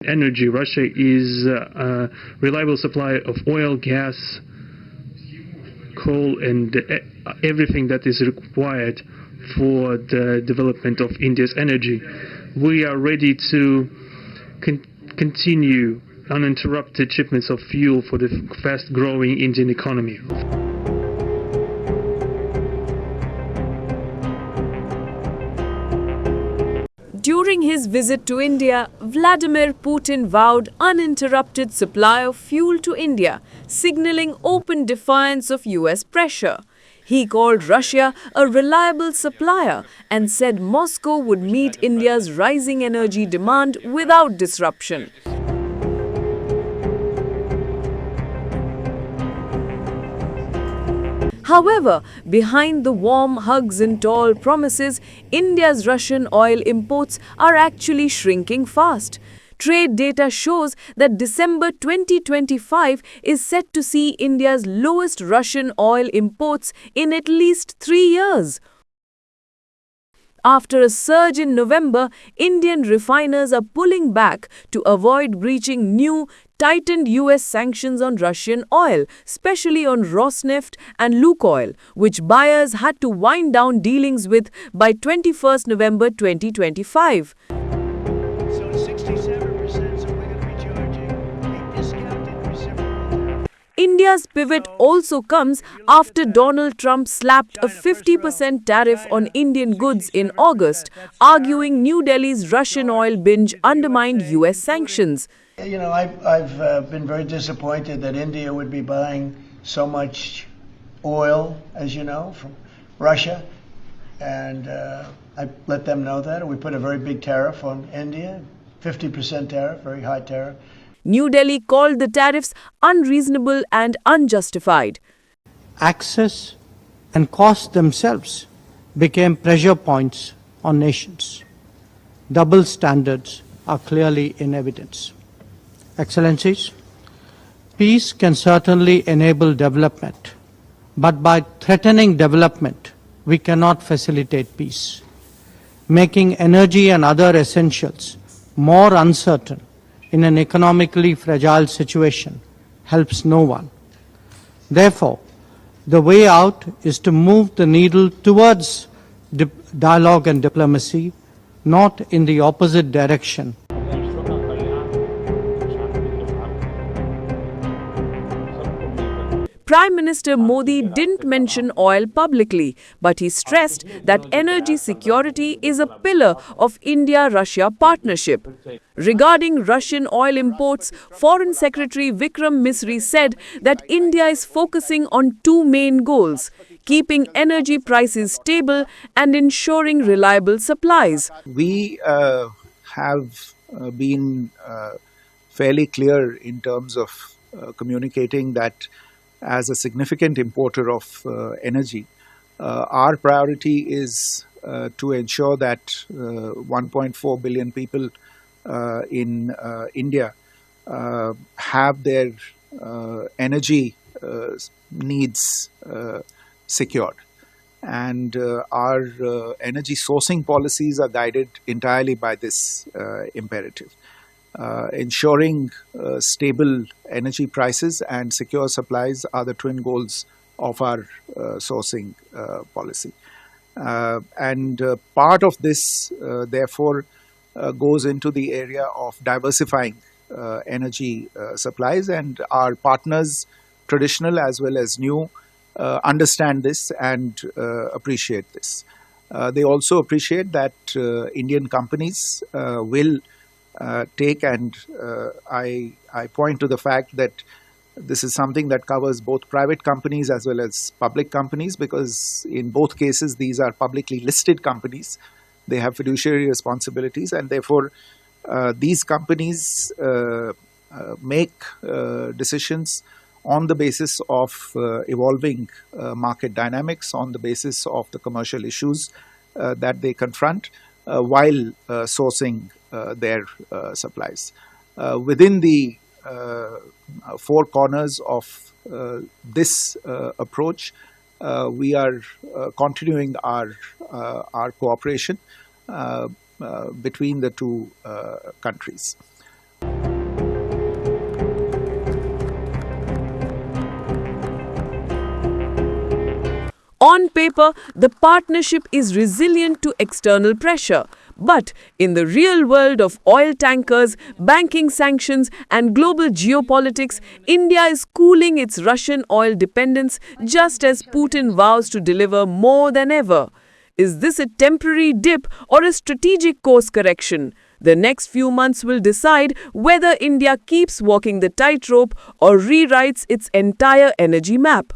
energy. Russia is a reliable supplier of oil, gas, coal, and everything that is required for the development of India's energy. We are ready to continue uninterrupted shipments of fuel for the fast-growing Indian economy. During his visit to India, Vladimir Putin vowed uninterrupted supply of fuel to India, signaling open defiance of US pressure. He called Russia a reliable supplier and said Moscow would meet India's rising energy demand without disruption. However, behind the warm hugs and tall promises, India's Russian oil imports are actually shrinking fast. Trade data shows that December 2025 is set to see India's lowest Russian oil imports in at least 3 years. After a surge in November, Indian refiners are pulling back to avoid breaching new, tightened US sanctions on Russian oil, especially on Rosneft and Lukoil, which buyers had to wind down dealings with by 21st November 2025. India's pivot also comes after Donald Trump slapped a 50% tariff on Indian goods in August, arguing New Delhi's Russian oil binge undermined US sanctions. You know, I've been very disappointed that India would be buying so much oil, as you know, from Russia. And I let them know that. We put a very big tariff on India, 50% tariff, very high tariff. New Delhi called the tariffs unreasonable and unjustified. Access and cost themselves became pressure points on nations. Double standards are clearly in evidence. Excellencies, peace can certainly enable development, but by threatening development, we cannot facilitate peace. Making energy and other essentials more uncertain in an economically fragile situation helps no one. Therefore, the way out is to move the needle towards dialogue and diplomacy, not in the opposite direction. Prime Minister Modi didn't mention oil publicly, but he stressed that energy security is a pillar of India-Russia partnership. Regarding Russian oil imports, Foreign Secretary Vikram Misri said that India is focusing on two main goals: keeping energy prices stable and ensuring reliable supplies. We have been fairly clear in terms of communicating that as a significant importer of energy, our priority is to ensure that 1.4 billion people in India have their energy needs secured. And our energy sourcing policies are guided entirely by this imperative. Ensuring stable energy prices and secure supplies are the twin goals of our sourcing policy. And part of this, therefore, goes into the area of diversifying energy supplies, and our partners, traditional as well as new, understand this and appreciate this. They also appreciate that Indian companies will take, and I point to the fact that this is something that covers both private companies as well as public companies, because in both cases these are publicly listed companies. They have fiduciary responsibilities, and therefore these companies make decisions on the basis of evolving market dynamics, on the basis of the commercial issues that they confront while sourcing their supplies. Within the four corners of this approach, we are continuing our cooperation between the two countries. On paper, the partnership is resilient to external pressure. But in the real world of oil tankers, banking sanctions, and global geopolitics, India is cooling its Russian oil dependence just as Putin vows to deliver more than ever. Is this a temporary dip or a strategic course correction? The next few months will decide whether India keeps walking the tightrope or rewrites its entire energy map.